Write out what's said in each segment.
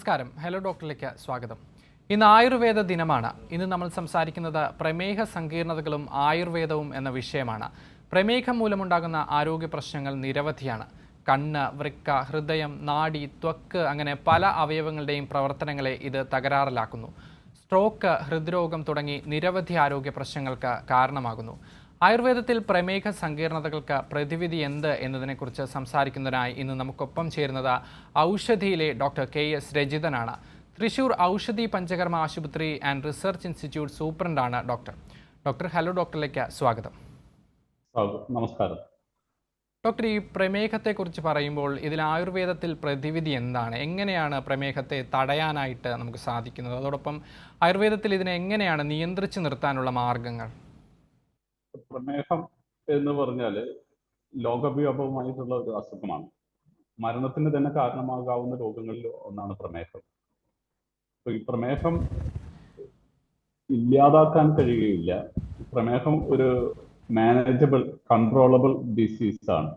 നമസ്കാരം. ഹലോ ഡോക്ടറിലേക്ക് സ്വാഗതം. ഇന്ന് ആയുർവേദ ദിനമാണ്. ഇന്ന് നമ്മൾ സംസാരിക്കുന്നത് പ്രമേഹ സങ്കീർണതകളും ആയുർവേദവും എന്ന വിഷയമാണ്. പ്രമേഹം മൂലമുണ്ടാകുന്ന ആരോഗ്യ പ്രശ്നങ്ങൾ നിരവധിയാണ്. കണ്ണ്, വൃക്ക, ഹൃദയം, നാഡി, ത്വക്ക് അങ്ങനെ പല അവയവങ്ങളുടെയും പ്രവർത്തനങ്ങളെ ഇത് തകരാറിലാക്കുന്നു. സ്ട്രോക്ക്, ഹൃദ്രോഗം തുടങ്ങി നിരവധി ആരോഗ്യ പ്രശ്നങ്ങൾക്ക് കാരണമാകുന്നു. ആയുർവേദത്തിൽ പ്രമേഹ സങ്കീർണതകൾക്ക് പ്രതിവിധി എന്ത് എന്നതിനെക്കുറിച്ച് സംസാരിക്കുന്നതിനായി ഇന്ന് നമുക്കൊപ്പം ചേരുന്നത് ഔഷധിയിലെ ഡോക്ടർ KS രജിതനാണ്. തൃശൂർ ഔഷധി പഞ്ചകർമ്മ ആശുപത്രി ആൻഡ് റിസർച്ച് ഇൻസ്റ്റിറ്റ്യൂട്ട് സൂപ്രണ്ടാണ് ഡോക്ടർ. ഹലോ ഡോക്ടറിലേക്ക് സ്വാഗതം. നമസ്കാരം ഡോക്ടർ, ഈ പ്രമേഹത്തെക്കുറിച്ച് പറയുമ്പോൾ ഇതിൽ ആയുർവേദത്തിൽ പ്രതിവിധി എന്താണ്? എങ്ങനെയാണ് പ്രമേഹത്തെ തടയാനായിട്ട് നമുക്ക് സാധിക്കുന്നത്? അതോടൊപ്പം ആയുർവേദത്തിൽ ഇതിനെ എങ്ങനെയാണ് നിയന്ത്രിച്ച് നിർത്താനുള്ള മാർഗങ്ങൾ? പ്രമേഹം എന്ന് പറഞ്ഞാൽ ലോകവ്യാപകമായിട്ടുള്ള ഒരു അസുഖമാണ്. മരണത്തിന് തന്നെ കാരണമാകാവുന്ന രോഗങ്ങളിൽ ഒന്നാണ് പ്രമേഹം. ഈ പ്രമേഹം ഇല്ലാതാക്കാൻ കഴിയുകയില്ല. പ്രമേഹം ഒരു മാനേജബിൾ, കൺട്രോളബിൾ ഡിസീസാണ്.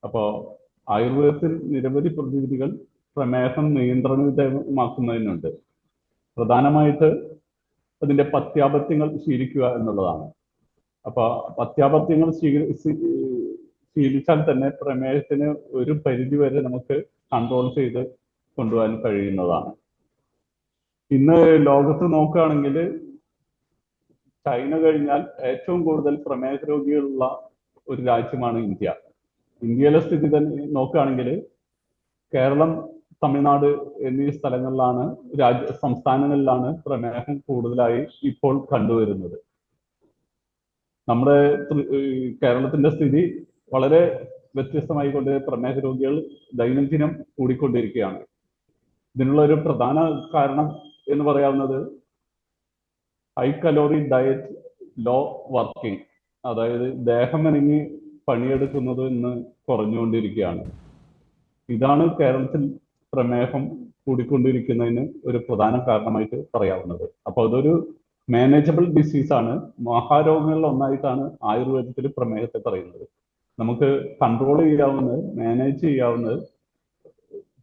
അപ്പോൾ ആയുർവേദത്തിൽ നിരവധി പ്രതിവിധികൾ പ്രമേഹം നിയന്ത്രണ വിധേയമാക്കുന്നതിനുണ്ട്. പ്രധാനമായിട്ട് അതിന്റെ പഥ്യാപത്യങ്ങൾ ശീലിക്കുക എന്നുള്ളതാണ്. അപ്പൊ പഥ്യാപത്യങ്ങൾ ശീലിച്ചാൽ തന്നെ പ്രമേഹത്തിന് ഒരു പരിധി വരെ നമുക്ക് കൺട്രോൾ ചെയ്ത് കൊണ്ടുപോകാൻ കഴിയുന്നതാണ്. ഇന്ന് ലോകത്ത് നോക്കുകയാണെങ്കിൽ ചൈന കഴിഞ്ഞാൽ ഏറ്റവും കൂടുതൽ പ്രമേഹ രോഗികളുള്ള ഒരു രാജ്യമാണ് ഇന്ത്യ. ഇന്ത്യയിലെ സ്ഥിതി തന്നെ നോക്കുകയാണെങ്കിൽ കേരളം, തമിഴ്നാട് എന്നീ സ്ഥലങ്ങളിലാണ്, സംസ്ഥാനങ്ങളിലാണ് പ്രമേഹം കൂടുതലായി ഇപ്പോൾ കണ്ടുവരുന്നത്. നമ്മുടെ കേരളത്തിന്റെ സ്ഥിതി വളരെ വ്യത്യസ്തമായിക്കൊണ്ട് പ്രമേഹ രോഗികൾ ദൈനംദിനം കൂടിക്കൊണ്ടിരിക്കുകയാണ്. ഇതിനുള്ള ഒരു പ്രധാന കാരണം എന്ന് പറയാവുന്നത് high calorie diet, low working, അതായത് ദേഹമനങ്ങി പണിയെടുക്കുന്നത് ഇന്ന് കുറഞ്ഞുകൊണ്ടിരിക്കുകയാണ്. ഇതാണ് കേരളത്തിൽ പ്രമേഹം കൂടിക്കൊണ്ടിരിക്കുന്നതിന് ഒരു പ്രധാന കാരണമായിട്ട് പറയാവുന്നത്. അപ്പോൾ അതൊരു മാനേജബിൾ ഡിസീസാണ്. മഹാരോഗങ്ങളിൽ ഒന്നായിട്ടാണ് ആയുർവേദത്തിൽ പ്രമേഹത്തെ പറയുന്നത്. നമുക്ക് കൺട്രോൾ ചെയ്യാവുന്നത്, മാനേജ് ചെയ്യാവുന്നത്,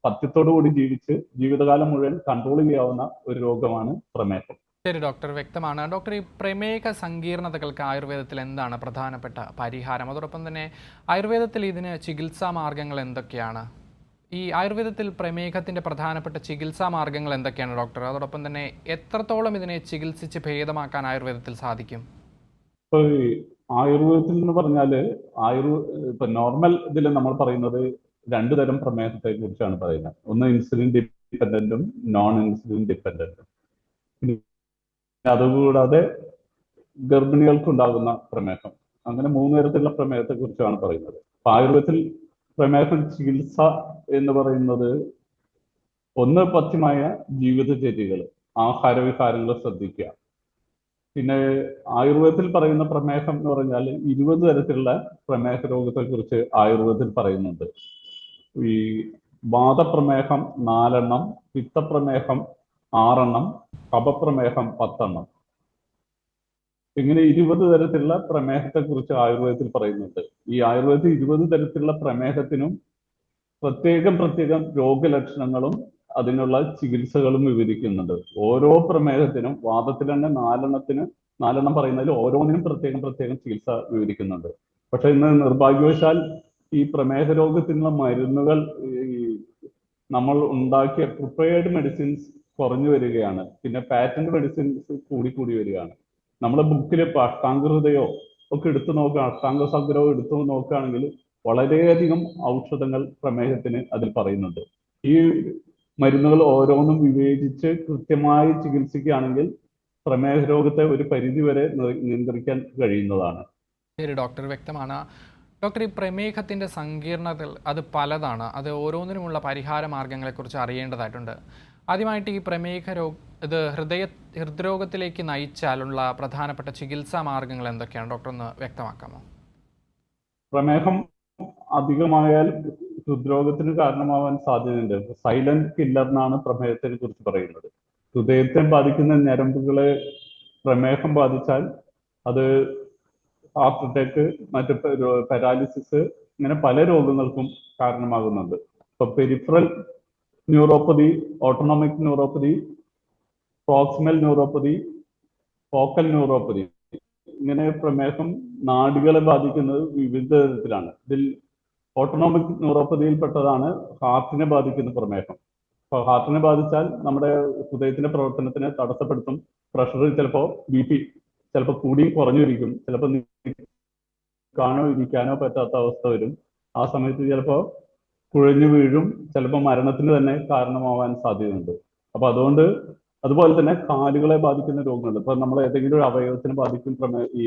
പഥ്യത്തോടു കൂടി ജീവിച്ച് ജീവിതകാലം മുഴുവൻ കൺട്രോൾ ചെയ്യാവുന്ന ഒരു രോഗമാണ് പ്രമേഹം. ശരി ഡോക്ടർ, വ്യക്തമാണ്. ഡോക്ടർ, ഈ പ്രമേഹ സങ്കീർണതകൾക്ക് ആയുർവേദത്തിൽ എന്താണ് പ്രധാനപ്പെട്ട പരിഹാരം? അതോടൊപ്പം തന്നെ ആയുർവേദത്തിൽ ഇതിന് ചികിത്സാ മാർഗങ്ങൾ എന്തൊക്കെയാണ്? ഈ ആയുർവേദത്തിൽ പ്രമേഹത്തിന്റെ പ്രധാനപ്പെട്ട ചികിത്സാ മാർഗങ്ങൾ എന്തൊക്കെയാണ് ഡോക്ടർ? അതോടൊപ്പം തന്നെ എത്രത്തോളം ഇതിനെ ചികിത്സിച്ച് ഭേദമാക്കാൻ ആയുർവേദത്തിൽ സാധിക്കും? ഇപ്പൊ ആയുർവേദത്തിൽ എന്ന് പറഞ്ഞാല് ഇപ്പൊ നോർമൽ ഇതിൽ നമ്മൾ പറയുന്നത് രണ്ടു തരം പ്രമേഹത്തെ കുറിച്ചാണ് പറയുന്നത്. ഒന്ന് ഇൻസുലിൻ ഡിപ്പെൻഡന്റും നോൺ ഇൻസുലിൻ ഡിപ്പെൻഡന്റും. അതുകൂടാതെ ഗർഭിണികൾക്കുണ്ടാകുന്ന പ്രമേഹം. അങ്ങനെ മൂന്ന് തരത്തിലുള്ള പ്രമേഹത്തെ കുറിച്ചാണ് പറയുന്നത്. അപ്പൊ ആയുർവേദത്തിൽ പ്രമേഹ ചികിത്സ എന്ന് പറയുന്നത് ഒന്ന് പഥ്യമായ ജീവിതചര്യകൾ, ആഹാരവിഹാരങ്ങൾ ശ്രദ്ധിക്കുക. പിന്നെ ആയുർവേദത്തിൽ പറയുന്ന പ്രമേഹം എന്ന് പറഞ്ഞാൽ 20 തരത്തിലുള്ള പ്രമേഹ രോഗത്തെ കുറിച്ച് ആയുർവേദത്തിൽ പറയുന്നുണ്ട്. ഈ വാതപ്രമേഹം 4 എണ്ണം, പിത്തപ്രമേഹം 6 എണ്ണം, കഫപ്രമേഹം 10 എണ്ണം. ഇങ്ങനെ 20 തരത്തിലുള്ള പ്രമേഹത്തെ കുറിച്ച് ആയുർവേദത്തിൽ പറയുന്നുണ്ട്. ഈ ആയുർവേദത്തിൽ 20 തരത്തിലുള്ള പ്രമേഹത്തിനും പ്രത്യേകം രോഗലക്ഷണങ്ങളും അതിനുള്ള ചികിത്സകളും വിവരിക്കുന്നുണ്ട്. ഓരോ പ്രമേഹത്തിനും, വാദത്തിൽ തന്നെ 4 എണ്ണം പറയുന്നതിൽ ഓരോന്നിനും പ്രത്യേകം ചികിത്സ വിവരിക്കുന്നുണ്ട്. പക്ഷെ ഇന്ന് നിർഭാഗ്യവശാൽ ഈ പ്രമേഹ രോഗത്തിനുള്ള മരുന്നുകൾ, നമ്മൾ ഉണ്ടാക്കിയ പ്രിപ്പയർഡ് മെഡിസിൻസ് കുറഞ്ഞു വരികയാണ്. പിന്നെ പാറ്റന്റ് മെഡിസിൻസ് കൂടി വരികയാണ്. നമ്മുടെ ബുക്കിൽ ഇപ്പൊ അഷ്ടാംഗഹൃദയോ ഒക്കെ എടുത്തു നോക്കുക, അഷ്ടാംഗസഗ്രഹം എടുത്തു നോക്കുകയാണെങ്കിൽ വളരെയധികം ഔഷധങ്ങൾ പ്രമേഹത്തിന് അതിൽ പറയുന്നുണ്ട്. ഈ മരുന്നുകൾ ഓരോന്നും വിവേചിച്ച് കൃത്യമായി ചികിത്സിക്കുകയാണെങ്കിൽ പ്രമേഹ രോഗത്തെ ഒരു പരിധി വരെ നിയന്ത്രിക്കാൻ കഴിയുന്നതാണ്. ശരി ഡോക്ടർ, വ്യക്തമാണ്. ഡോക്ടർ, ഈ പ്രമേഹത്തിന്റെ സങ്കീർണതകൾ അത് പലതാണ്. അത് ഓരോന്നിനുമുള്ള പരിഹാര മാർഗങ്ങളെക്കുറിച്ച് അറിയേണ്ടതായിട്ടുണ്ട്. ആദ്യമായിട്ട് ഈ ഇത് ഹൃദ്രോഗത്തിലേക്ക് നയിച്ചാലുള്ള പ്രധാനപ്പെട്ട ചികിത്സാ മാർഗങ്ങൾ എന്തൊക്കെയാണ് ഡോക്ടർ, ഒന്ന് വ്യക്തമാക്കാമോ? പ്രമേഹം അധികമായാൽ ഹൃദ്രോഗത്തിന് കാരണമാവാൻ സാധ്യതയുണ്ട്. സൈലന്റ് കില്ലർ എന്നാണ് പ്രമേഹത്തിനെ കുറിച്ച് പറയുന്നത്. ഹൃദയത്തെ ബാധിക്കുന്ന ഞരമ്പുകളെ പ്രമേഹം ബാധിച്ചാൽ അത് ഹാർട്ട് അറ്റാക്ക്, മറ്റ് പാരാലിസിസ്, ഇങ്ങനെ പല രോഗങ്ങൾക്കും കാരണമാകുന്നുണ്ട്. ഇപ്പൊ peripheral neuropathy, autonomic neuropathy, proximal neuropathy, focal neuropathy. ഇങ്ങനെ പ്രമേഹം നാഡികളെ ബാധിക്കുന്നത് വിവിധ തരത്തിലാണ്. ഇതിൽ ഓട്ടോണോമിക് ന്യൂറോപ്പതിയിൽപ്പെട്ടതാണ് ഹാർട്ടിനെ ബാധിക്കുന്ന പ്രമേഹം. അപ്പോൾ ഹാർട്ടിനെ ബാധിച്ചാൽ നമ്മുടെ ഹൃദയത്തിന്റെ പ്രവർത്തനത്തിനെ തടസ്സപ്പെടുത്തും. പ്രഷർ ചിലപ്പോൾ BP ചിലപ്പോൾ കൂടിയും കുറഞ്ഞിരിക്കും. ചിലപ്പോൾ നിൽക്കാനോ ഇരിക്കാനോ പറ്റാത്ത അവസ്ഥ വരും. ആ സമയത്ത് ചിലപ്പോൾ കുഴഞ്ഞു വീഴും. ചിലപ്പോൾ മരണത്തിന് തന്നെ കാരണമാവാൻ സാധ്യതയുണ്ട്. അപ്പൊ അതുപോലെ തന്നെ കാലുകളെ ബാധിക്കുന്ന രോഗങ്ങളുണ്ട്. ഇപ്പൊ നമ്മൾ ഏതെങ്കിലും ഒരു അവയവത്തിന് ബാധിക്കും ഈ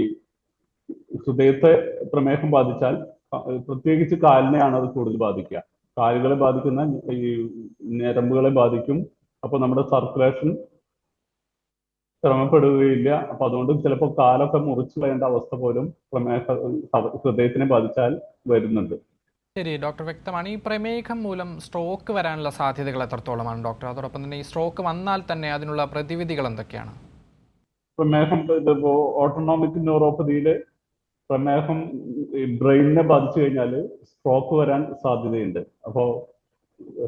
ഹൃദയത്തെ പ്രമേഹം ബാധിച്ചാൽ പ്രത്യേകിച്ച് കാലിനെയാണ് അത് കൂടുതൽ ബാധിക്കുക. കാലുകളെ ബാധിക്കുന്ന ഈ ഞരമ്പുകളെ ബാധിക്കും. അപ്പൊ നമ്മുടെ സർക്കുലേഷൻ ക്രമപ്പെടുകയില്ല. അപ്പൊ അതുകൊണ്ട് ചിലപ്പോൾ കാലൊക്കെ മുറിച്ചു കളയേണ്ട അവസ്ഥ പോലും ഹൃദയത്തിനെ ബാധിച്ചാൽ വരുന്നുണ്ട്. ശരി ഡോക്ടർ, വ്യക്തമാണ്. ഈ പ്രമേഹം മൂലം സ്ട്രോക്ക് വരാനുള്ള സാധ്യതകൾ എത്രത്തോളമാണ് ഡോക്ടർ? അതോടൊപ്പം തന്നെ ഈ സ്ട്രോക്ക് വന്നാൽ തന്നെ അതിനുള്ള പ്രതിവിധികൾ എന്തൊക്കെയാണ്? പ്രമേഹം ഇതിപ്പോ ഓട്ടോണോമിക് ന്യൂറോപ്പതിയില് പ്രമേഹം ബ്രെയിനിനെ ബാധിച്ചു കഴിഞ്ഞാൽ സ്ട്രോക്ക് വരാൻ സാധ്യതയുണ്ട്. അപ്പോൾ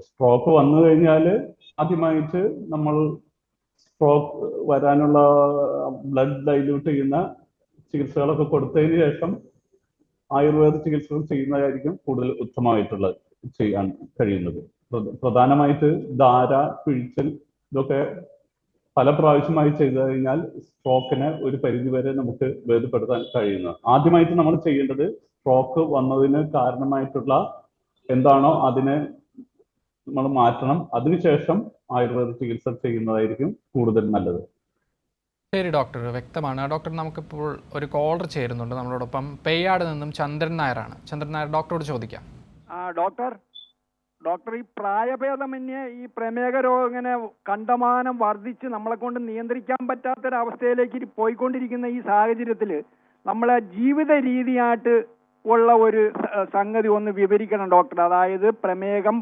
സ്ട്രോക്ക് വന്നു കഴിഞ്ഞാൽ ആദ്യമായിട്ട് നമ്മൾ സ്ട്രോക്ക് വരാനുള്ള ബ്ലഡ് ഡൈല്യൂട്ട് ചെയ്യുന്ന ചികിത്സകളൊക്കെ കൊടുത്തതിന് ശേഷം ആയുർവേദ ചികിത്സകൾ ചെയ്യുന്നതായിരിക്കും കൂടുതൽ ഉത്തമമായിട്ടുള്ളത് ചെയ്യാൻ കഴിയുന്നത്. പ്രധാനമായിട്ട് ധാര, പിഴിച്ചൽ ഇതൊക്കെ പല പ്രാവശ്യമായി ചെയ്തു കഴിഞ്ഞാൽ സ്ട്രോക്കിനെ ഒരു പരിധിവരെ നമുക്ക് ഭേദപ്പെടുത്താൻ കഴിയുന്നു. ആദ്യമായിട്ട് നമ്മൾ ചെയ്യേണ്ടത് സ്ട്രോക്ക് വന്നതിന് കാരണമായിട്ടുള്ള എന്താണോ അതിനെ നമ്മൾ മാറ്റണം. അതിനുശേഷം ആയുർവേദ ചികിത്സ ചെയ്യുന്നതായിരിക്കും കൂടുതൽ നല്ലത്. ശരി ഡോക്ടർ, വ്യക്തമാണ്. ഡോക്ടർ, നമുക്കിപ്പോൾ ഒരു കോളർ ചേരുന്നുണ്ട് നമ്മളോടൊപ്പം. പേയാട് നിന്നും ചന്ദ്രൻ നായരാണ്. ചന്ദ്രൻ നായർ, ഡോക്ടറോട് ചോദിക്കാം. ഡോക്ടർ ഈ പ്രായഭേദമന്യേ ഈ പ്രമേഹ രോഗം ഇങ്ങനെ കണ്ടമാനം വർദ്ധിച്ച് നമ്മളെ കൊണ്ട് നിയന്ത്രിക്കാൻ പറ്റാത്തൊരവസ്ഥയിലേക്ക് പോയിക്കൊണ്ടിരിക്കുന്ന ഈ സാഹചര്യത്തിൽ നമ്മളെ ജീവിത രീതിയായിട്ട് ഉള്ള ഒരു സംഗതി ഒന്ന് വിവരിക്കണം ഡോക്ടർ. അതായത് പ്രമേഹം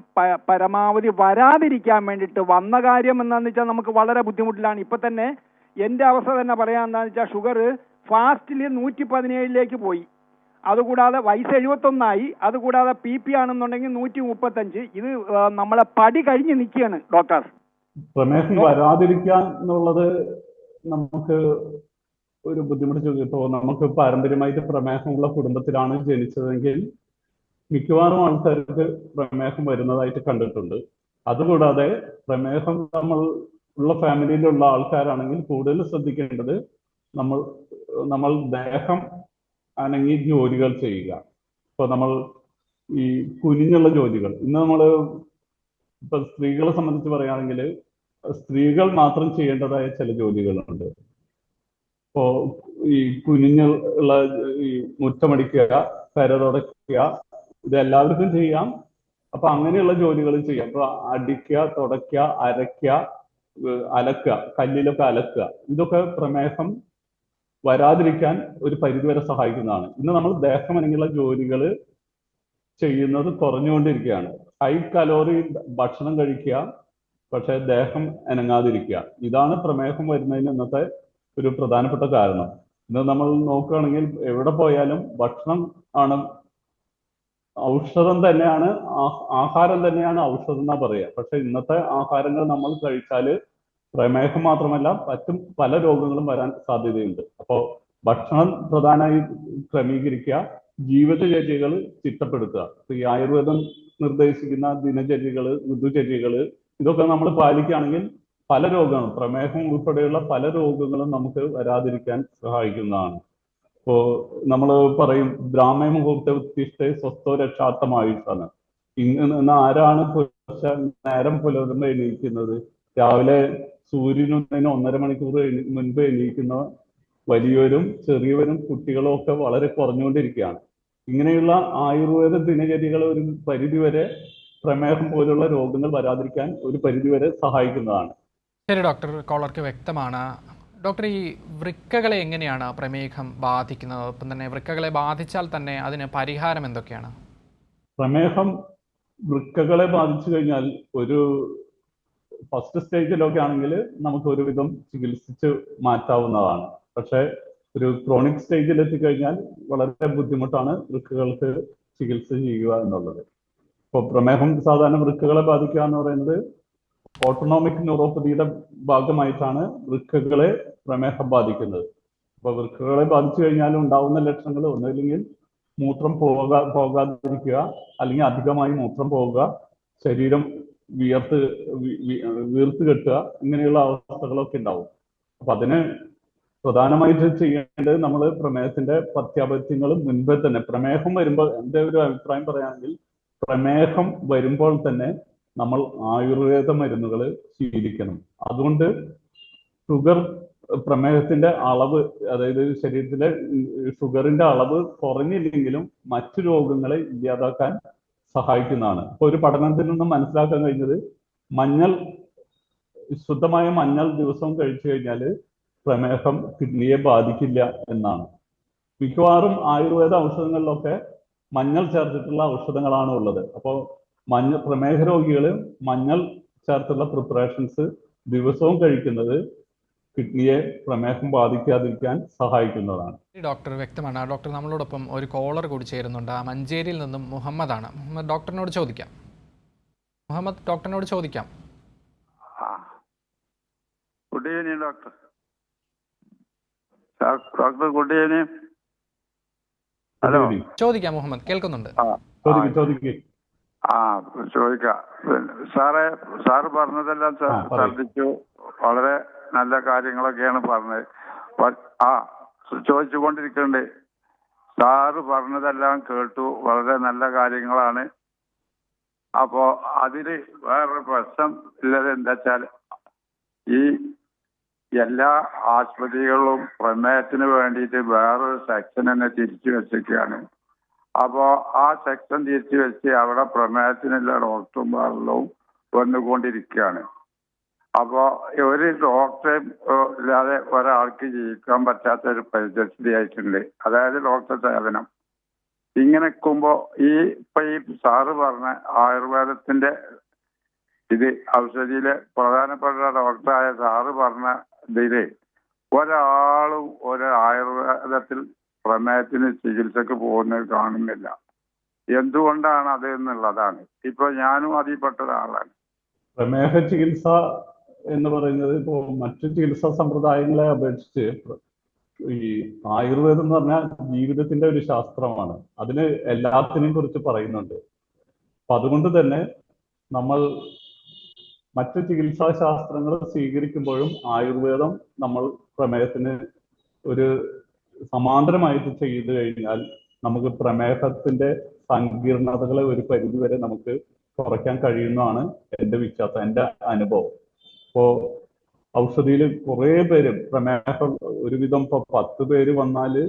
പരമാവധി വരാതിരിക്കാൻ വേണ്ടിയിട്ട് വന്ന കാര്യം എന്താണെന്ന് വെച്ചാൽ നമുക്ക് വളരെ ബുദ്ധിമുട്ടിലാണ്. ഇപ്പൊ തന്നെ എൻ്റെ അവസ്ഥ തന്നെ പറയാൻ എന്താണെന്ന് വെച്ചാൽ ഷുഗർ ഫാസ്റ്റിൽ 117 പോയി. അതുകൂടാതെ വയസ്സ് 71 അതുകൂടാതെ PP ആണെന്നുണ്ടെങ്കിൽ 135. ഇത് നമ്മളെ പടി കഴിഞ്ഞ് നിൽക്കുകയാണ് ഡോക്ടർ. പ്രമേഹം വരാതിരിക്കാൻ എന്നുള്ളത് നമുക്ക് ഒരു ബുദ്ധിമുട്ട് ചോദിച്ചപ്പോൾ നമുക്ക് പാരമ്പര്യമായിട്ട് പ്രമേഹമുള്ള കുടുംബത്തിലാണ് ജനിച്ചതെങ്കിൽ മിക്കവാറും ആൾക്കാർക്ക് പ്രമേഹം വരുന്നതായിട്ട് കണ്ടിട്ടുണ്ട്. അതുകൂടാതെ പ്രമേഹം ഉള്ള ഫാമിലിയിലുള്ള ആൾക്കാരാണെങ്കിൽ കൂടുതൽ ശ്രദ്ധിക്കേണ്ടത് നമ്മൾ ദേഹം അനങ്ങി ജോലികൾ ചെയ്യുക. ഇപ്പൊ നമ്മൾ ഈ കുനിഞ്ഞുള്ള ജോലികൾ ഇന്ന് ഇപ്പൊ സ്ത്രീകളെ സംബന്ധിച്ച് പറയുകയാണെങ്കിൽ സ്ത്രീകൾ മാത്രം ചെയ്യേണ്ടതായ ചില ജോലികളുണ്ട്. ഇപ്പോ ഈ കുനിഞ്ഞുള്ള ഈ മുറ്റമടിക്കുക, കര തുടയ്ക്കുക, ഇത് എല്ലാവർക്കും ചെയ്യാം. അപ്പൊ അങ്ങനെയുള്ള ജോലികൾ ചെയ്യാം. അപ്പൊ അടിക്കുക, തുടയ്ക്കുക, അരയ്ക്കുക, അലക്കുക, കല്ലിലൊക്കെ അലക്കുക, ഇതൊക്കെ പ്രമേഹം വരാതിരിക്കാൻ ഒരു പരിധിവരെ സഹായിക്കുന്നതാണ്. ഇന്ന് നമ്മൾ ദേഹം അനങ്ങിയുള്ള ജോലികൾ ചെയ്യുന്നത് കുറഞ്ഞുകൊണ്ടിരിക്കുകയാണ്. ഹൈ കലോറി ഭക്ഷണം കഴിക്കുക, പക്ഷെ ദേഹം അനങ്ങാതിരിക്കുക, ഇതാണ് പ്രമേഹം വരുന്നതിന് ഇന്നത്തെ ഒരു പ്രധാനപ്പെട്ട കാരണം. ഇന്ന് നമ്മൾ നോക്കുകയാണെങ്കിൽ എവിടെ പോയാലും ഭക്ഷണം ആണ് ഔഷധം തന്നെയാണ്, ആഹാരം തന്നെയാണ് ഔഷധം എന്നാ പറയുക. പക്ഷെ ഇന്നത്തെ ആഹാരങ്ങൾ നമ്മൾ കഴിച്ചാൽ പ്രമേഹം മാത്രമല്ല മറ്റും പല രോഗങ്ങളും വരാൻ സാധ്യതയുണ്ട്. അപ്പോൾ ഭക്ഷണം പ്രധാനമായി ക്രമീകരിക്കുക, ജീവിതചര്യകൾ ചിട്ടപ്പെടുത്തുക. ഈ ആയുർവേദം നിർദ്ദേശിക്കുന്ന ദിനചര്യകള്, ഋതുചര്യകള് ഇതൊക്കെ നമ്മൾ പാലിക്കുകയാണെങ്കിൽ പല രോഗങ്ങളും, പ്രമേഹം ഉൾപ്പെടെയുള്ള പല രോഗങ്ങളും നമുക്ക് വരാതിരിക്കാൻ സഹായിക്കുന്നതാണ്. ഇപ്പോ നമ്മൾ പറയും ബ്രാഹ്മണ മുഹൂർത്ത ഉത്തിഷ്ഠ സ്വസ്ഥോ രക്ഷാർത്ഥമായിട്ടാണ്. ഇന്ന് ആരാണ് നേരം പുലർന്ന് എണീക്കുന്നത്? രാവിലെ സൂര്യനൊന്നതിന് 1.5 മണിക്കൂർ മുൻപ് എണീക്കുന്ന വലിയവരും ചെറിയവരും കുട്ടികളും ഒക്കെ വളരെ കുറഞ്ഞുകൊണ്ടിരിക്കുകയാണ്. ഇങ്ങനെയുള്ള ആയുർവേദ ദിനചര്യകൾ ഒരു പരിധിവരെ പ്രമേഹം പോലുള്ള രോഗങ്ങൾ വരാതിരിക്കാൻ ഒരു പരിധിവരെ സഹായിക്കുന്നതാണ്. ശരി ഡോക്ടർ, കോളർക്ക് വ്യക്തമാണ്. ഡോക്ടർ, ഈ വൃക്കകളെ എങ്ങനെയാണ് പ്രമേഹം ബാധിക്കുന്നത്? ഒപ്പം തന്നെ വൃക്കകളെ ബാധിച്ചാൽ തന്നെ അതിന് പരിഹാരം എന്തൊക്കെയാണ്? പ്രമേഹം വൃക്കകളെ ബാധിച്ചു കഴിഞ്ഞാൽ ഒരു ഫസ്റ്റ് സ്റ്റേജിലൊക്കെ ആണെങ്കിൽ നമുക്ക് ഒരുവിധം ചികിത്സിച്ച് മാറ്റാവുന്നതാണ്. പക്ഷെ ഒരു ക്രോണിക് സ്റ്റേജിൽ എത്തിക്കഴിഞ്ഞാൽ വളരെ ബുദ്ധിമുട്ടാണ് വൃക്കകൾക്ക് ചികിത്സ ചെയ്യുക എന്നുള്ളത്. ഇപ്പോൾ പ്രമേഹം സാധാരണ വൃക്കകളെ ബാധിക്കുക എന്ന് പറയുന്നത് ഓട്ടോണോമിക് ന്യൂറോപ്പതിയുടെ ഭാഗമായിട്ടാണ് വൃക്കകളെ പ്രമേഹം ബാധിക്കുന്നത്. അപ്പൊ വൃക്കകളെ ബാധിച്ചു കഴിഞ്ഞാൽ ഉണ്ടാവുന്ന ലക്ഷണങ്ങൾ ഒന്നുമില്ലെങ്കിൽ മൂത്രം പോകാതിരിക്കുക, അല്ലെങ്കിൽ അധികമായി മൂത്രം പോവുക, ശരീരം വീർത്ത് കെട്ടുക, ഇങ്ങനെയുള്ള അവസ്ഥകളൊക്കെ ഉണ്ടാവും. അപ്പൊ അതിന് പ്രധാനമായിട്ട് ചെയ്യേണ്ടത് നമ്മൾ പ്രമേഹത്തിന്റെ പഥ്യാപഥ്യങ്ങൾ മുൻപേ തന്നെ, പ്രമേഹം വരുമ്പോൾ, എൻ്റെ ഒരു അഭിപ്രായം പറയുകയാണെങ്കിൽ പ്രമേഹം വരുമ്പോൾ തന്നെ നമ്മൾ ആയുർവേദ മരുന്നുകൾ ശീലിക്കണം. അതുകൊണ്ട് പ്രമേഹത്തിന്റെ അളവ്, അതായത് ശരീരത്തിലെ ഷുഗറിന്റെ അളവ് കുറഞ്ഞില്ലെങ്കിലും മറ്റു രോഗങ്ങളെ ഇല്ലാതാക്കാൻ സഹായിക്കുന്നതാണ്. ഇപ്പൊ ഒരു പഠനത്തിൽ നിന്നും മനസ്സിലാക്കാൻ കഴിഞ്ഞത് ശുദ്ധമായ മഞ്ഞൾ ദിവസവും കഴിച്ചു കഴിഞ്ഞാൽ പ്രമേഹം കിഡ്നിയെ ബാധിക്കില്ല എന്നാണ്. മിക്കവാറും ആയുർവേദ ഔഷധങ്ങളിലൊക്കെ മഞ്ഞൾ ചേർത്തിട്ടുള്ള ഔഷധങ്ങളാണ് ഉള്ളത്. അപ്പോൾ പ്രമേഹ രോഗികൾ മഞ്ഞൾ ചേർത്തുള്ള പ്രിപ്പറേഷൻസ് ദിവസവും കഴിക്കുന്നത് കിഡ്നിയെ പ്രമേഹം ബാധിക്കാതിരിക്കാൻ സഹായിക്കുന്നതാണ്. ഡോക്ടർ വ്യക്തമാണ്. ഡോക്ടർ, നമ്മളോടൊപ്പം ഒരു കോളർ കൂടി ചേരുന്നുണ്ട്. മഞ്ചേരിയിൽ നിന്നും മുഹമ്മദാണ്. മുഹമ്മദ് ഡോക്ടറിനോട് ചോദിക്കാം. Good evening doctor. Doctor good evening. Hello, ചോദിക്കാം മുഹമ്മദ്, കേൾക്കുന്നുണ്ട്. ചോദിക്കാം. സാറ് പറഞ്ഞതെല്ലാം ശ്രദ്ധിച്ചു. വളരെ നല്ല കാര്യങ്ങളൊക്കെയാണ് പറഞ്ഞത്. ചോദിച്ചുകൊണ്ടിരിക്കുന്നുണ്ട്. സാറ് പറഞ്ഞതെല്ലാം കേട്ടു. വളരെ നല്ല കാര്യങ്ങളാണ്. അപ്പോ അതില് വേറൊരു പ്രശ്നം ഉള്ളത് എന്താ വെച്ചാൽ, ഈ എല്ലാ ആശുപത്രികളിലും പ്രമേഹത്തിന് വേണ്ടിയിട്ട് വേറൊരു സെക്ഷൻ തന്നെ തിരിച്ചു വെച്ചിരിക്കുകയാണ്. അപ്പോ ആ സെക്ഷൻ തിരിച്ചു വെച്ച് അവിടെ പ്രമേഹത്തിനുള്ള ഡോക്ടർമാരെല്ലാം വന്നുകൊണ്ടിരിക്കുകയാണ്. അപ്പോ ഒരു ഡോക്ടറെ ഇല്ലാതെ ഒരാൾക്ക് ജീവിക്കാൻ പറ്റാത്ത ഒരു പരിസ്ഥിതി ആയിട്ടുണ്ട്. അതായത് ഡോക്ടർ സേവനം. ഇങ്ങനെ നിൽക്കുമ്പോ ഈ സാറ് പറഞ്ഞ ആയുർവേദത്തിന്റെ ഔഷധിയിലെ പ്രധാനപ്പെട്ട ഡോക്ടറായ സാറ് പറഞ്ഞ ഇതില് ഒരാളും ആയുർവേദത്തിൽ പ്രമേഹത്തിന് ചികിത്സക്ക് പോകുന്നത് കാണുന്നില്ല. എന്തുകൊണ്ടാണ് അത് എന്നുള്ളതാണ്. ഇപ്പൊ ഞാനും അതിൽപ്പെട്ട ഒരാളാണ്. പ്രമേഹ ചികിത്സ എന്ന് പറയുന്നത് ഇപ്പോൾ മറ്റു ചികിത്സാ സമ്പ്രദായങ്ങളെ അപേക്ഷിച്ച് ഈ ആയുർവേദം എന്ന് പറഞ്ഞാൽ ജീവിതത്തിന്റെ ഒരു ശാസ്ത്രമാണ്. അതിന് എല്ലാത്തിനെയും കുറിച്ച് പറയുന്നുണ്ട്. അപ്പൊ അതുകൊണ്ട് തന്നെ നമ്മൾ മറ്റു ചികിത്സാ ശാസ്ത്രങ്ങൾ സ്വീകരിക്കുമ്പോഴും ആയുർവേദം നമ്മൾ പ്രമേഹത്തിന് ഒരു സമാന്തരമായിട്ട് ചെയ്തു കഴിഞ്ഞാൽ നമുക്ക് പ്രമേഹത്തിന്റെ സങ്കീർണതകളെ ഒരു പരിധിവരെ നമുക്ക് കുറയ്ക്കാൻ കഴിയുന്നതാണ് എൻ്റെ വിശ്വാസം, എൻ്റെ അനുഭവം. ഇപ്പോ ഔഷധിയിൽ കുറെ പേര് പ്രമേഹം, ഒരുവിധം ഇപ്പൊ 10 പേര് വന്നാല്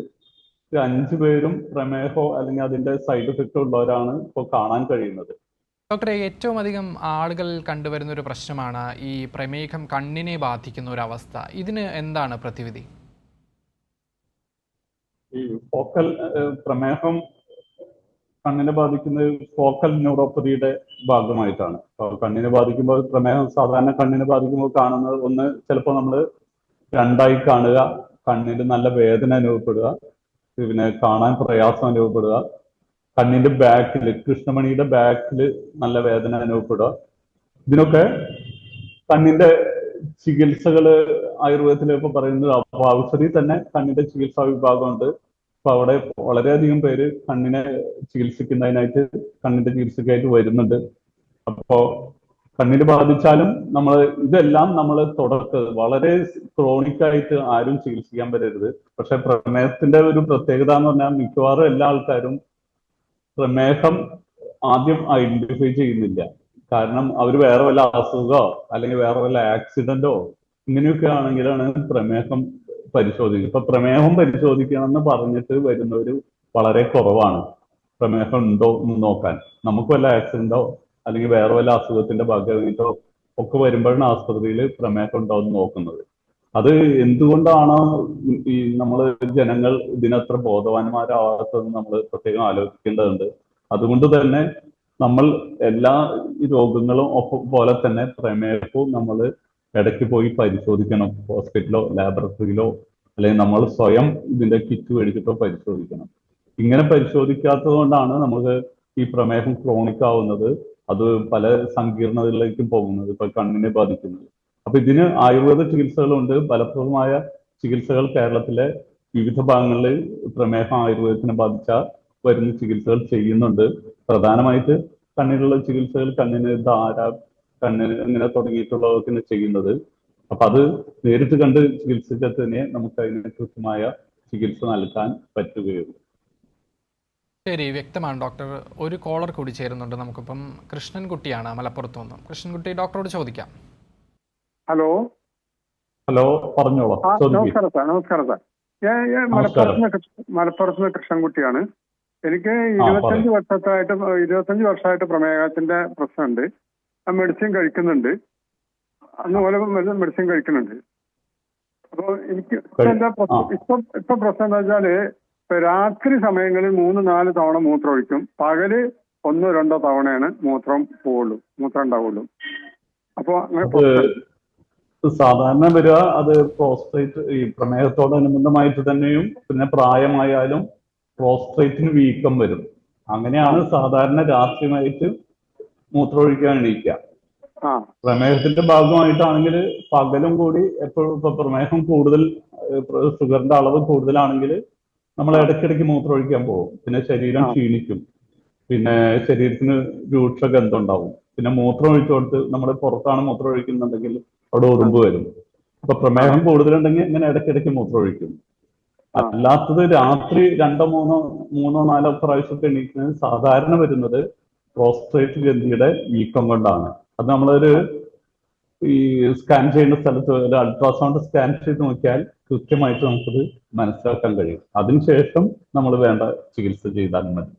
5 പേരും പ്രമേഹോ അല്ലെങ്കിൽ അതിന്റെ സൈഡ് എഫക്റ്റ് ഉള്ളവരാണ് ഇപ്പോൾ കാണാൻ കഴിയുന്നത്. ഡോക്ടറെ, ഏറ്റവും അധികം ആളുകൾ കണ്ടുവരുന്ന ഒരു പ്രശ്നമാണ് ഈ പ്രമേഹം കണ്ണിനെ ബാധിക്കുന്ന ഒരു അവസ്ഥ. ഇതിന് എന്താണ് പ്രതിവിധി? ഈ പ്രമേഹം കണ്ണിനെ ബാധിക്കുന്നത് ഫോക്കൽ ന്യൂറോപ്പതിയുടെ ഭാഗമായിട്ടാണ്. കണ്ണിനെ ബാധിക്കുമ്പോൾ പ്രമേഹം സാധാരണ കണ്ണിനെ ബാധിക്കുമ്പോൾ കാണുന്നത് ഒന്ന്, ചിലപ്പോൾ നമ്മൾ രണ്ടായി കാണുക, കണ്ണിന് നല്ല വേദന അനുഭവപ്പെടുക, പിന്നെ കാണാൻ പ്രയാസം അനുഭവപ്പെടുക, കണ്ണിന്റെ ബാക്കിൽ, കൃഷ്ണമണിയുടെ ബാക്കിൽ നല്ല വേദന അനുഭവപ്പെടുക. ഇതിനൊക്കെ കണ്ണിന്റെ ചികിത്സകള് ആയുർവേദത്തിൽ ഇപ്പൊ പറയുന്നത്. അപ്പൊ ഔഷധി തന്നെ കണ്ണിന്റെ ചികിത്സാ വിഭാഗമുണ്ട്. അപ്പൊ അവിടെ വളരെയധികം പേര് കണ്ണിനെ ചികിത്സിക്കുന്നതിനായിട്ട്, കണ്ണിന്റെ ചികിത്സക്കായിട്ട് വരുന്നുണ്ട്. അപ്പോ കണ്ണിന് ബാധിച്ചാലും ഇതെല്ലാം നമ്മൾ വളരെ ക്രോണിക്കായിട്ട് ആരും ചികിത്സിക്കാൻ വരരുത്. പക്ഷെ പ്രമേഹത്തിന്റെ ഒരു പ്രത്യേകത എന്ന് പറഞ്ഞാൽ മിക്കവാറും എല്ലാ ആൾക്കാരും പ്രമേഹം ആദ്യം ഐഡന്റിഫൈ ചെയ്യുന്നില്ല. കാരണം അവർ വേറെ വല്ല അസുഖമോ അല്ലെങ്കിൽ വേറെ വല്ല ആക്സിഡന്റോ ഇങ്ങനെയൊക്കെ ആണെങ്കിലാണ് പ്രമേഹം പരിശോധിക്കുക. ഇപ്പൊ പ്രമേഹം പരിശോധിക്കണമെന്ന് പറഞ്ഞിട്ട് വരുന്നവർ വളരെ കുറവാണ്. പ്രമേഹം ഉണ്ടോ എന്ന് നോക്കാൻ നമുക്ക് വല്ല ആക്സിഡന്റോ അല്ലെങ്കിൽ വേറെ വല്ല അസുഖത്തിന്റെ ഭാഗമായിട്ടോ ഒക്കെ വരുമ്പോഴാണ് ആസ്പത്രിയിൽ പ്രമേഹം ഉണ്ടോ എന്ന് നോക്കുന്നത്. അത് എന്തുകൊണ്ടാണ് ഈ ജനങ്ങൾ ഇതിനത്ര ബോധവാന്മാരാവാത്തതെന്ന് നമ്മൾ പ്രത്യേകം ആലോചിക്കേണ്ടതുണ്ട്. അതുകൊണ്ട് തന്നെ നമ്മൾ എല്ലാ രോഗങ്ങളും പോലെ തന്നെ പ്രമേഹവും നമ്മൾ ഇടയ്ക്ക് പോയി പരിശോധിക്കണം. ഹോസ്പിറ്റലോ ലാബറട്ടറിയിലോ അല്ലെങ്കിൽ നമ്മൾ സ്വയം ഇതിന്റെ കിറ്റ് മേടിച്ചിട്ടോ പരിശോധിക്കണം. ഇങ്ങനെ പരിശോധിക്കാത്തത് കൊണ്ടാണ് നമുക്ക് ഈ പ്രമേഹം ക്രോണിക് ആവുന്നത്. അത് പല സങ്കീർണതകളിലേക്കും പോകുന്നത്, ഇപ്പൊ കണ്ണിനെ ബാധിക്കുന്നത്. അപ്പൊ ഇതിന് ആയുർവേദ ചികിത്സകളുണ്ട്. ഫലപ്രദമായ ചികിത്സകൾ കേരളത്തിലെ വിവിധ ഭാഗങ്ങളിൽ പ്രമേഹം ആയുർവേദത്തിനെ ബാധിച്ച വരുന്ന ചികിത്സകൾ ചെയ്യുന്നുണ്ട്. പ്രധാനമായിട്ട് കണ്ണിനുള്ള ചികിത്സകൾ, കണ്ണിന് ധാര, കണ്ണിന് ഇങ്ങനെ തുടങ്ങിയിട്ടുള്ളതൊക്കെ ചെയ്യുന്നത്. അപ്പൊ അത് നേരിട്ട് കണ്ട് ചികിത്സിച്ചാൽ തന്നെ നമുക്ക് അതിന് കൃത്യമായ ചികിത്സ നൽകാൻ പറ്റുകയുള്ളൂ. ശരി, വ്യക്തമാണ് ഡോക്ടർ. ഒരു കോളർ കൂടി ചേരുന്നുണ്ട് നമുക്കിപ്പം. കൃഷ്ണൻകുട്ടിയാണ് മലപ്പുറത്ത് നിന്ന്. കൃഷ്ണൻകുട്ടി, ഡോക്ടറോട് ചോദിക്കാം. ഹലോ ഹലോ, പറഞ്ഞോളൂ. നമസ്കാരം സാർ. നമസ്കാരം സാർ. ഞാൻ മലപ്പുറത്ത് നിന്ന് കൃഷ്ണൻകുട്ടിയാണ്. എനിക്ക് 25 വർഷമായിട്ട് പ്രമേഹത്തിന്റെ പ്രശ്നമുണ്ട്. മെഡിസിൻ കഴിക്കുന്നുണ്ട്. മെഡിസിൻ കഴിക്കുന്നുണ്ട്. അപ്പൊ എനിക്ക് ഇപ്പൊ പ്രശ്നം എന്താ വെച്ചാല്, രാത്രി സമയങ്ങളിൽ 3-4 തവണ മൂത്രം ഒഴിക്കും. പകല് 1-2 തവണയാണ് മൂത്രം ഉണ്ടാവുള്ളൂ. അപ്പൊ സാധാരണ വരിക അത് പ്രോസ്ട്രേറ്റ്, ഈ പ്രമേഹത്തോടനുബന്ധമായിട്ട് തന്നെയും പിന്നെ പ്രായമായാലും പ്രോസ്ട്രേറ്റിന് വീക്കം വരും. അങ്ങനെയാണ് സാധാരണ രാത്രിയുമായിട്ട് മൂത്രമൊഴിക്കാൻ എണീക്കുക. പ്രമേഹത്തിന്റെ ഭാഗമായിട്ടാണെങ്കിൽ പകലും കൂടി എപ്പോഴും, ഇപ്പൊ പ്രമേഹം കൂടുതൽ, ഷുഗറിന്റെ അളവ് കൂടുതലാണെങ്കിൽ നമ്മൾ ഇടയ്ക്കിടയ്ക്ക് മൂത്രമൊഴിക്കാൻ പോകും. പിന്നെ ശരീരം ക്ഷീണിക്കും, പിന്നെ ശരീരത്തിന് രൂക്ഷഗന്ധം ഉണ്ടാവും. പിന്നെ മൂത്രം ഒഴിച്ചു കൊടുത്ത് നമ്മൾ പുറത്താണ് മൂത്രം ഒഴിക്കുന്നുണ്ടെങ്കിൽ അവിടെ ഉറുമ്പ് വരും. അപ്പൊ പ്രമേഹം കൂടുതലുണ്ടെങ്കിൽ ഇങ്ങനെ ഇടയ്ക്കിടയ്ക്ക് മൂത്രം ഒഴിക്കും. അല്ലാത്തത് രാത്രി 2-3-4 പ്രാവശ്യമൊക്കെ എണീക്കുന്നത് സാധാരണ വരുന്നത് പ്രോസ്ട്രേറ്റ് ഗ്രന്ഥിയുടെ വീക്കം കൊണ്ടാണ്. അത് നമ്മളൊരു ഈ സ്കാൻ ചെയ്യുന്ന സ്ഥലത്ത് ഒരു അൾട്രാസൗണ്ട് സ്കാൻ ചെയ്ത് നോക്കിയാൽ കൃത്യമായിട്ട് നമുക്കത് മനസ്സിലാക്കാൻ കഴിയും. അതിനുശേഷം നമ്മൾ വേണ്ട ചികിത്സ ചെയ്താൽ മതി.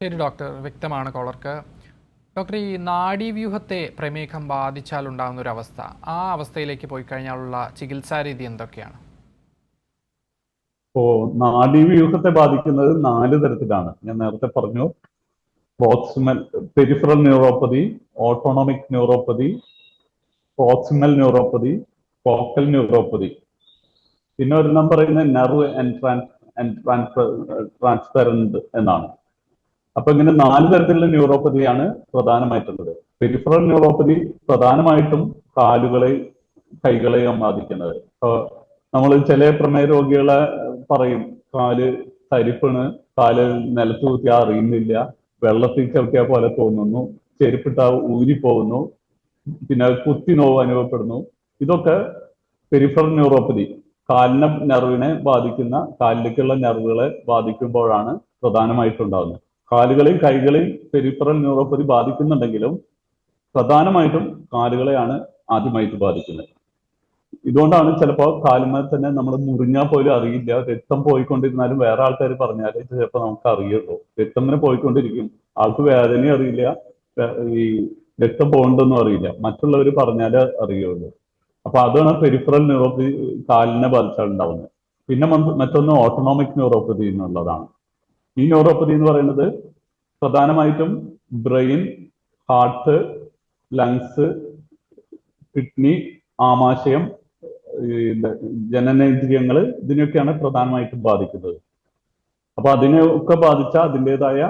ശരി ഡോക്ടർ, വ്യക്തമാണ് കോളർക്ക്. ഡോക്ടർ, ഈ നാഡീവ്യൂഹത്തെ പ്രമേഹം ബാധിച്ചാൽ ഉണ്ടാകുന്ന ഒരു അവസ്ഥ, ആ അവസ്ഥയിലേക്ക് പോയി കഴിഞ്ഞാലുള്ള ചികിത്സാ രീതി എന്തൊക്കെയാണ്? നാഡീവ്യൂഹത്തെ ബാധിക്കുന്നത് 4 തരത്തിലാണ്. ഞാൻ നേരത്തെ പറഞ്ഞു, proximal peripheral neuropathy, autonomic neuropathy, proximal neuropathy, focal neuropathy. പിന്നെ ഒരെണ്ണം പറയുന്നത് നെർവ് ട്രാൻസ്പെറന്റ് എന്നാണ്. അപ്പൊ ഇങ്ങനെ 4 തരത്തിലുള്ള ന്യൂറോപ്പതിയാണ് പ്രധാനമായിട്ടുള്ളത്. പെരിഫറൽ ന്യൂറോപ്പതി പ്രധാനമായിട്ടും കൈകളെയും ബാധിക്കുന്നത്. നമ്മൾ ചില പ്രമേഹ രോഗികളെ പറയും, കാല് തരിപ്പാണ്, കാല് നിലത്ത് കുത്തിയാൽ അറിയുന്നില്ല, വെള്ളത്തിൽ ചവിട്ടിയ പോലെ തോന്നുന്നു, ചെരുപ്പിട്ട ഊരിപ്പോകുന്നു, പിന്നെ കുത്തി നോവ് അനുഭവപ്പെടുന്നു. ഇതൊക്കെ പെരിഫറൽ ന്യൂറോപ്പതി, നെർവിനെ ബാധിക്കുന്ന, കാലിലേക്കുള്ള നെർവുകളെ ബാധിക്കുമ്പോഴാണ് പ്രധാനമായിട്ടുണ്ടാകുന്നത്. കാലുകളെയും കൈകളെയും പെരിഫറൽ ന്യൂറോപ്പതി ബാധിക്കുന്നുണ്ടെങ്കിലും പ്രധാനമായിട്ടും കാലുകളെയാണ് ആദ്യമായിട്ട് ബാധിക്കുന്നത്. ഇതുകൊണ്ടാണ് ചിലപ്പോൾ കാലുമേൽ തന്നെ നമ്മൾ മുറിഞ്ഞാൽ പോലും അറിയില്ല, രക്തം പോയിക്കൊണ്ടിരുന്നാലും വേറെ ആൾക്കാർ പറഞ്ഞാൽ ചിലപ്പോൾ നമുക്ക് അറിയുള്ളൂ. രക്തം ഇങ്ങനെ പോയിക്കൊണ്ടിരിക്കും, ആൾക്ക് വേദനയും അറിയില്ല, ഈ രക്തം പോകണ്ടെന്നും അറിയില്ല, മറ്റുള്ളവർ പറഞ്ഞാലേ അറിയുള്ളൂ. അപ്പൊ അതാണ് പെരിഫറൽ ന്യൂറോപ്പതി കാലിനെ ബാധിച്ചാൽ ഉണ്ടാവുന്നത്. പിന്നെ മറ്റൊന്ന് ഓട്ടോണോമിക് ന്യൂറോപ്പതി എന്നുള്ളതാണ്. ഈ ന്യൂറോപ്പതി എന്ന് പറയുന്നത് പ്രധാനമായിട്ടും ബ്രെയിൻ, ഹാർട്ട്, ലങ്സ്, കിഡ്നി, ആമാശയം, ജനനേന്ദ്രിയങ്ങൾ, ഇതിനൊക്കെയാണ് പ്രധാനമായിട്ടും ബാധിക്കുന്നത്. അപ്പൊ അതിനെയൊക്കെ ബാധിച്ച അതിൻ്റെതായ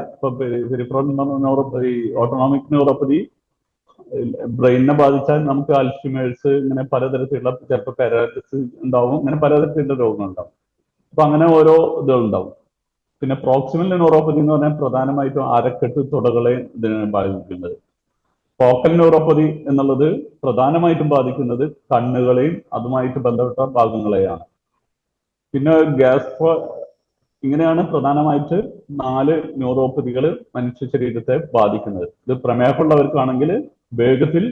പെരിഫറൽ ന്യൂറോപ്പതി, ഓട്ടോണോമിക് ന്യൂറോപ്പതി ബ്രെയിനിനെ ബാധിച്ചാൽ നമുക്ക് അൽഷിമേഴ്സ്, ഇങ്ങനെ പലതരത്തിലുള്ള, ചിലപ്പോൾ പാരാലിസിസ് ഉണ്ടാവും, ഇങ്ങനെ പലതരത്തിലുള്ള രോഗങ്ങൾ ഉണ്ടാവും. അപ്പൊ അങ്ങനെ ഓരോ ഇതുണ്ടാവും. പിന്നെ പ്രോക്സിമൽ ന്യൂറോപ്പതി എന്ന് പറഞ്ഞാൽ പ്രധാനമായിട്ടും അരക്കെട്ട്, തുടകളെ ഇതിനെ ബാധിക്കുന്നത്. ഫോക്കൽ ന്യൂറോപ്പതി എന്നുള്ളത് പ്രധാനമായിട്ടും ബാധിക്കുന്നത് കണ്ണുകളെയും അതുമായിട്ട് ബന്ധപ്പെട്ട ഭാഗങ്ങളെയാണ്. പിന്നെ ഇങ്ങനെയാണ് പ്രധാനമായിട്ട് 4 ന്യൂറോപ്പതികൾ മനുഷ്യ ശരീരത്തെ ബാധിക്കുന്നത്. ഇത് പ്രമേഹമുള്ളവർക്കാണെങ്കിൽ വേഗത്തിൽ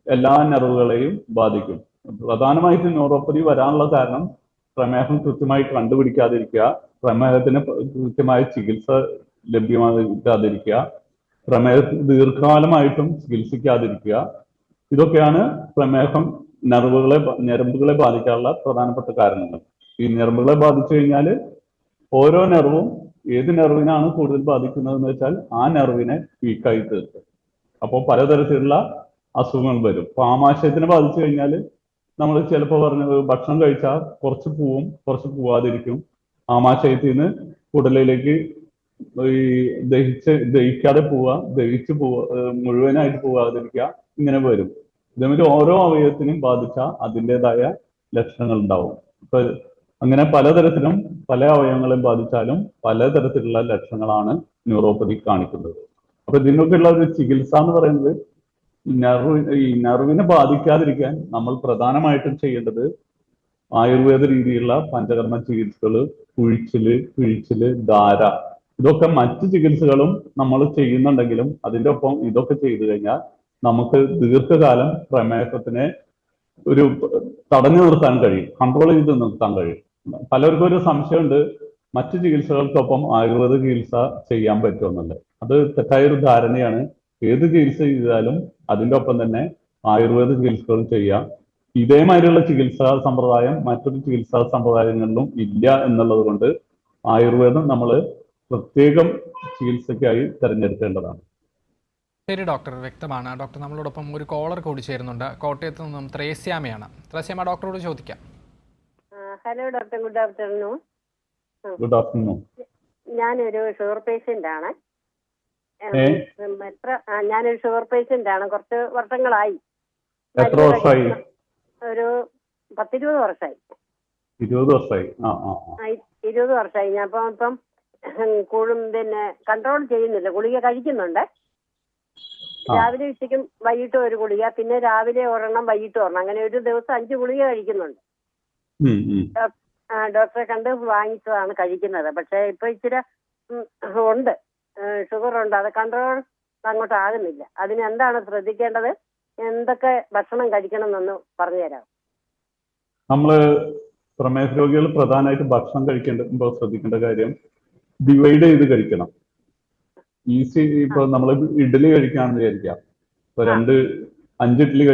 എല്ലാ നെർവുകളെയും ബാധിക്കും. പ്രധാനമായിട്ടും ന്യൂറോപ്പതി വരാനുള്ള കാരണം പ്രമേഹം കൃത്യമായി കണ്ടുപിടിക്കാതിരിക്കുക, പ്രമേഹത്തിന് കൃത്യമായ ചികിത്സ ലഭ്യമാകാതിരിക്കുക, പ്രമേഹത്തിന് ദീർഘകാലമായിട്ടും ചികിത്സിക്കാതിരിക്കുക, ഇതൊക്കെയാണ് പ്രമേഹം ഞരമ്പുകളെ ബാധിക്കാനുള്ള പ്രധാനപ്പെട്ട കാരണങ്ങൾ. ഈ ഞരമ്പുകളെ ബാധിച്ചു കഴിഞ്ഞാൽ ഓരോ നെർവും ഏത് നെർവിനാണ് കൂടുതൽ ബാധിക്കുന്നതെന്ന് വെച്ചാൽ ആ നെർവിനെ വീക്കായി തീർക്കും. അപ്പോൾ പലതരത്തിലുള്ള അസുഖങ്ങൾ വരും. ഇപ്പൊ ആമാശയത്തിനെ ബാധിച്ചു കഴിഞ്ഞാൽ നമ്മൾ ചിലപ്പോൾ പറഞ്ഞത് ഭക്ഷണം കഴിച്ചാൽ കുറച്ച് പോവും, കുറച്ച് പോവാതിരിക്കും. ആമാശയത്തിൽ നിന്ന് കുടലിലേക്ക് ഈ ദഹിക്കാതെ പോവുക, ദഹിച്ചു പോവുക, മുഴുവനായിട്ട് പോവാതിരിക്കുക, ഇങ്ങനെ വരും. ഇതേമാതിരി ഓരോ അവയവത്തിനും ബാധിച്ചാൽ അതിൻ്റെതായ ലക്ഷണങ്ങൾ ഉണ്ടാവും. ഇപ്പൊ അങ്ങനെ പലതരത്തിലും പല അവയവങ്ങളെ ബാധിച്ചാലും പലതരത്തിലുള്ള ലക്ഷണങ്ങളാണ് ന്യൂറോപ്പതി കാണിക്കുന്നത്. അപ്പൊ ഇതിനൊക്കെയുള്ള ഒരു ചികിത്സ എന്ന് പറയുന്നത് ഈ നെർവിനെ ബാധിക്കാതിരിക്കാൻ നമ്മൾ പ്രധാനമായിട്ടും ചെയ്യേണ്ടത് ആയുർവേദ രീതിയിലുള്ള പഞ്ചകർമ്മ ചികിത്സകള്, പിഴിച്ചില്, ധാര, ഇതൊക്കെ മറ്റ് ചികിത്സകളും നമ്മൾ ചെയ്യുന്നുണ്ടെങ്കിലും അതിന്റെ ഒപ്പം ഇതൊക്കെ ചെയ്തു കഴിഞ്ഞാൽ നമുക്ക് ദീർഘകാലം പ്രമേഹത്തിനെ ഒരു തടഞ്ഞു നിർത്താൻ കഴിയും, കൺട്രോൾ ചെയ്ത് നിർത്താൻ കഴിയും. പലർക്കും ഒരു സംശയമുണ്ട്, മറ്റ് ചികിത്സകൾക്കൊപ്പം ആയുർവേദ ചികിത്സ ചെയ്യാൻ പറ്റുമെന്നുള്ളത്. അത് തെറ്റായൊരു ധാരണയാണ്. ഏത് ചികിത്സ ചെയ്താലും അതിന്റെ ഒപ്പം തന്നെ ആയുർവേദ ചികിത്സകൾ ചെയ്യാം. ഇതേമാതിരിയുള്ള ചികിത്സാ സമ്പ്രദായം മറ്റൊരു ചികിത്സാ സമ്പ്രദായങ്ങളിലും ഇല്ല എന്നുള്ളത് കൊണ്ട് ആയുർവേദം നമ്മൾ പ്രത്യേകം ചികിത്സയ്ക്കായി തിരഞ്ഞെടുക്കേണ്ടതാണ്. ശരി ഡോക്ടർ, വ്യക്തമാണ്. ഡോക്ടർ, നമ്മളോടൊപ്പം ഒരു കോളർ കൂടി ചേരുന്നുണ്ട്. കോട്ടയത്ത് നിന്നും ത്രേസ്യാമയാണ്. ത്രേസ്യാമ, ഡോക്ടറോട് ചോദിക്കാം. Hello doctor, good afternoon. Good afternoon. ഞാനൊരു ഷുഗർ പേഷ്യന്റ് ആണ്. ഞാനൊരു ഷുഗർ പേഷ്യന്റ് ആണ്. കുറച്ച് വർഷങ്ങളായി. എത്ര വർഷമായി? ഒരു 10-20 വർഷമായി. 20 വർഷമായി. 20 വർഷമായി. ഞാൻ ഇപ്പം പിന്നെ കൺട്രോൾ ചെയ്യുന്നില്ല. ഗുളിക കഴിക്കുന്നുണ്ട്. രാവിലെ ഉച്ചയ്ക്കും വൈകിട്ടും ഒരു ഗുളിക, പിന്നെ രാവിലെ ഒരെണ്ണം വൈകിട്ട് ഒരെണ്ണം, അങ്ങനെ ഒരു ദിവസം 5 ഗുളിക കഴിക്കുന്നുണ്ട്. ഡോക്ടറെ കണ്ട് വാങ്ങിച്ചതാണ് കഴിക്കുന്നത്. പക്ഷെ ഇപ്പൊ ഇച്ചിരി ഉണ്ട്, ഷുഗർ ഉണ്ട്. അത് കൺട്രോൾ അങ്ങോട്ട് ആകുന്നില്ല. അതിന് എന്താണ് ശ്രദ്ധിക്കേണ്ടത്? എന്തൊക്കെ ഭക്ഷണം കഴിക്കണം എന്നൊന്ന് പറഞ്ഞുതരാം. നമ്മള് പ്രമേഹ രോഗികൾ പ്രധാനമായിട്ട് ഭക്ഷണം കഴിക്കേണ്ടപ്പോൾ ശ്രദ്ധിക്കേണ്ട കാര്യം ഡിവൈഡ് ചെയ്ത് കഴിക്കണം. ഇപ്പൊ നമ്മൾ ഇഡ്ഡലി കഴിക്കാണെന്ന് വിചാരിക്കാം. ഇപ്പൊ 5 ഇഡ്ഡലി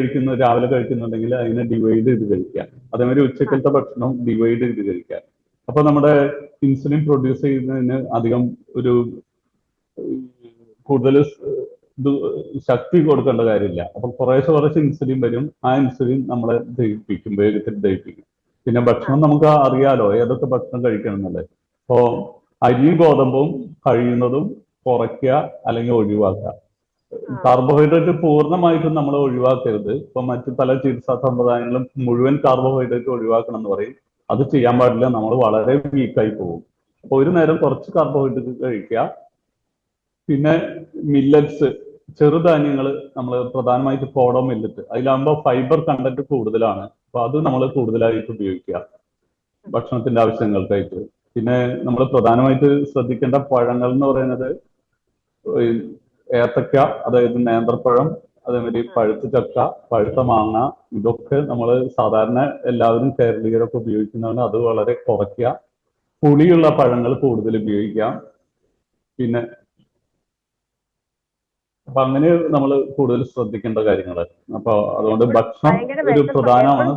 രാവിലെ കഴിക്കുന്നുണ്ടെങ്കിൽ അതിനെ ഡിവൈഡ് ചെയ്ത് കഴിക്കാം. അതേമാതിരി ഉച്ചക്കലത്തെ ഭക്ഷണം ഡിവൈഡ് ചെയ്ത് കഴിക്കാം. അപ്പൊ നമ്മുടെ ഇൻസുലിൻ പ്രൊഡ്യൂസ് ചെയ്യുന്നതിന് അധികം ഒരു കൂടുതൽ ശക്തി കൊടുക്കേണ്ട കാര്യമില്ല. അപ്പൊ കുറേശ്ശെ ഇൻസുലിൻ വരും. ആ ഇൻസുലിൻ നമ്മളെ ദഹിപ്പിക്കും, വേഗത്തിൽ ദഹിപ്പിക്കും. പിന്നെ ഭക്ഷണം നമുക്ക് അറിയാലോ ഏതൊക്കെ ഭക്ഷണം കഴിക്കണം എന്നുള്ളത്. അപ്പോ അരിയും ഗോതമ്പും കഴിയുന്നതും കുറയ്ക്കുക അല്ലെങ്കിൽ ഒഴിവാക്കുക. കാർബോഹൈഡ്രേറ്റ് പൂർണ്ണമായിട്ടും നമ്മൾ ഒഴിവാക്കരുത്. ഇപ്പൊ മറ്റു പല ചികിത്സാ സമ്പ്രദായങ്ങളും മുഴുവൻ കാർബോഹൈഡ്രേറ്റ് ഒഴിവാക്കണം എന്ന് പറയും. അത് ചെയ്യാൻ പാടില്ല, നമ്മൾ വളരെ വീക്കായി പോകും. അപ്പൊ ഒരു നേരം കുറച്ച് കാർബോഹൈഡ്രേറ്റ് കഴിക്കുക. പിന്നെ മില്ലറ്റ്സ്, ചെറുധാന്യങ്ങൾ നമ്മൾ പ്രധാനമായിട്ട് കോഡോ മില്ലറ്റ്, അതിലാകുമ്പോൾ ഫൈബർ കണ്ടന്റ് കൂടുതലാണ്. അപ്പൊ അത് നമ്മൾ കൂടുതലായിട്ട് ഉപയോഗിക്കുക ഭക്ഷണത്തിന്റെ ആവശ്യങ്ങൾക്കായിട്ട്. പിന്നെ നമ്മൾ പ്രധാനമായിട്ട് ശ്രദ്ധിക്കേണ്ട പഴങ്ങൾ എന്ന് പറയുന്നത് ഏത്തക്ക, അതായത് നേന്ത്രപ്പഴം, അതേമാതിരി പഴുത്ത ചക്ക, പഴുത്ത മാങ്ങ, ഇതൊക്കെ നമ്മൾ സാധാരണ എല്ലാവരും കേരളീയരൊക്കെ ഉപയോഗിക്കുന്നതാണ്. അത് വളരെ കുറയ്ക്കുക. പുളിയുള്ള പഴങ്ങൾ കൂടുതൽ ഉപയോഗിക്കാം. പിന്നെ അപ്പൊ അങ്ങനെ നമ്മൾ കൂടുതൽ ശ്രദ്ധിക്കേണ്ട കാര്യങ്ങൾ. അപ്പൊ അതുകൊണ്ട് ഭക്ഷണം ഒരു പ്രധാനമാണ്.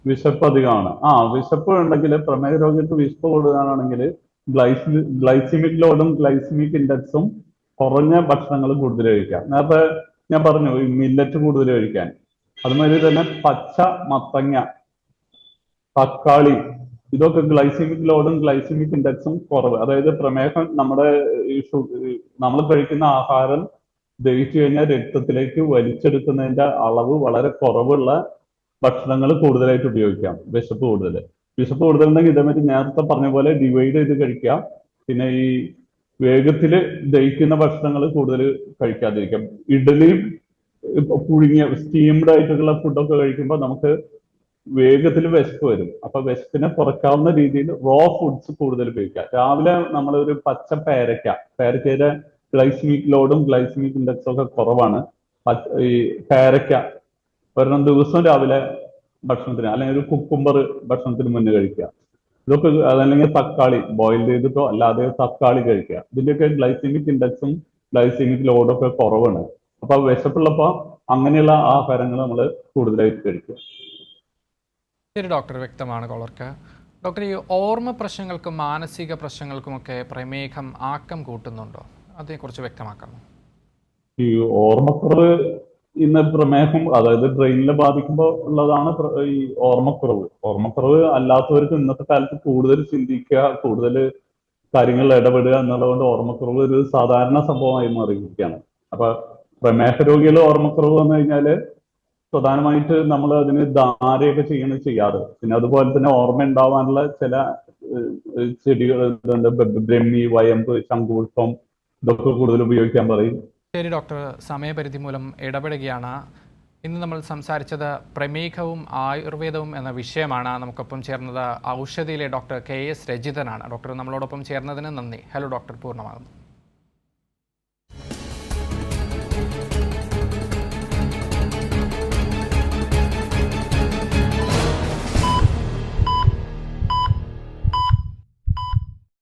വിശപ്പ് അധികമാണ്. വിശപ്പ് ഉണ്ടെങ്കിൽ, പ്രമേഹ രോഗിക്ക് വിശപ്പ് കൂടുതലാണെങ്കിൽ ഗ്ലൈസിമിക് ലോഡും ഗ്ലൈസിമിക് ഇൻഡെക്സും കുറഞ്ഞ ഭക്ഷണങ്ങൾ കൂടുതൽ കഴിക്കാം. നേരത്തെ ഞാൻ പറഞ്ഞു ഈ മില്ലറ്റ് കൂടുതൽ കഴിക്കാൻ. അതുമാതിരി തന്നെ പച്ച മത്തങ്ങ, തക്കാളി, ഇതൊക്കെ ഗ്ലൈസിമിക് ലോഡും ഗ്ലൈസിമിക് ഇൻഡെക്സും കുറവ്. അതായത് പ്രമേഹം നമ്മൾ കഴിക്കുന്ന ആഹാരം ദഹിച്ചു കഴിഞ്ഞാൽ രക്തത്തിലേക്ക് വലിച്ചെടുക്കുന്നതിന്റെ അളവ് വളരെ കുറവുള്ള ഭക്ഷണങ്ങൾ കൂടുതലായിട്ട് ഉപയോഗിക്കാം. വിശപ്പ് കൂടുതലുണ്ടെങ്കിൽ ഇതേമാതിരി നേരത്തെ പറഞ്ഞ പോലെ ഡിവൈഡ് ചെയ്ത് കഴിക്കാം. പിന്നെ ഈ വേഗത്തിൽ ദഹിക്കുന്ന ഭക്ഷണങ്ങൾ കൂടുതൽ കഴിക്കാതിരിക്കാം. ഇഡ്ഡലിയും പുഴുങ്ങിയ സ്റ്റീംഡ് ആയിട്ടുള്ള ഫുഡൊക്കെ കഴിക്കുമ്പോൾ നമുക്ക് വേഗത്തിൽ വിശപ്പ് വരും. അപ്പൊ വിശപ്പിനെ കുറയ്ക്കാവുന്ന രീതിയിൽ റോ ഫുഡ്സ് കൂടുതൽ ഉപയോഗിക്കുക. രാവിലെ നമ്മൾ ഒരു പച്ച പേരക്കയുടെ ഗ്ലൈസിമിക് ലോഡും ഗ്ലൈസിമിക് ഇൻഡെക്സും ഒക്കെ കുറവാണ്. ഈ പേരക്ക ഒരെണ്ണം ദിവസം രാവിലെ ഭക്ഷണത്തിന്, അല്ലെങ്കിൽ ഒരു കുക്കുംബർ ഭക്ഷണത്തിന് മുന്നേ കഴിക്കുക. ഇതൊക്കെ, അതല്ലെങ്കിൽ തക്കാളി ബോയിൽ ചെയ്തിട്ടോ അല്ലാതെ തക്കാളി കഴിക്കുക. ഇതിന്റെയൊക്കെ ഗ്ലൈസിമിക് ഇൻഡെക്സും ഗ്ലൈസിമിക് ലോഡും ഒക്കെ കുറവാണ്. അപ്പൊ വിശപ്പുള്ളപ്പോ അങ്ങനെയുള്ള ആഹാരങ്ങൾ നമ്മൾ കൂടുതലായിട്ട് കഴിക്കുക. ശരി ഡോക്ടർ, വ്യക്തമാണ് കോളർക്ക്. ഡോക്ടർ, ഈ ഓർമ്മ പ്രശ്നങ്ങൾക്കും മാനസിക പ്രശ്നങ്ങൾക്കുമൊക്കെ പ്രമേഹം ആക്കം കൂട്ടുന്നുണ്ടോ? അതേക്കുറിച്ച് വ്യക്തമാക്കണം. ഈ ഓർമ്മക്കുറവ് ഇന്ന് പ്രമേഹം അതായത് ബ്രെയിനിനെ ബാധിക്കുമ്പോൾ ഉള്ളതാണ് ഈ ഓർമ്മക്കുറവ് അല്ലാത്തവർക്ക് ഇന്നത്തെ കാലത്ത് കൂടുതൽ ചിന്തിക്കുക, കൂടുതൽ കാര്യങ്ങളിൽ ഇടപെടുക എന്നുള്ളതുകൊണ്ട് ഓർമ്മക്കുറവ് ഒരു സാധാരണ സംഭവമായി മാറിയിരിക്കുകയാണ്. അപ്പൊ പ്രമേഹ രോഗികൾ ഓർമ്മക്കുറവ് വന്നു കഴിഞ്ഞാല് പ്രധാനമായിട്ട് നമ്മൾ അതിന് ധാരയൊക്കെ ചെയ്യാറ്. പിന്നെ അതുപോലെ തന്നെ ഓർമ്മ ഉണ്ടാവാനുള്ള ചില ചെടികൾ, ബ്രഹ്മി, വയമ്പ്, ശംഖുപുഷ്പം ഇതൊക്കെ കൂടുതൽ ഉപയോഗിക്കാൻ പറയും. ശരി ഡോക്ടർ, സമയപരിധി മൂലം ഇടപെടുകയാണ്. ഇന്ന് നമ്മൾ സംസാരിച്ചത് പ്രമേഹവും ആയുർവേദവും എന്ന വിഷയമാണ്. നമുക്കൊപ്പം ചേർന്നത് ഔഷധിയിലെ ഡോക്ടർ KS രജിതനാണ്. ഡോക്ടർ നമ്മളോടൊപ്പം ചേർന്നതിന് നന്ദി. ഹലോ ഡോക്ടർ പൂർണ്ണമാകുന്നു.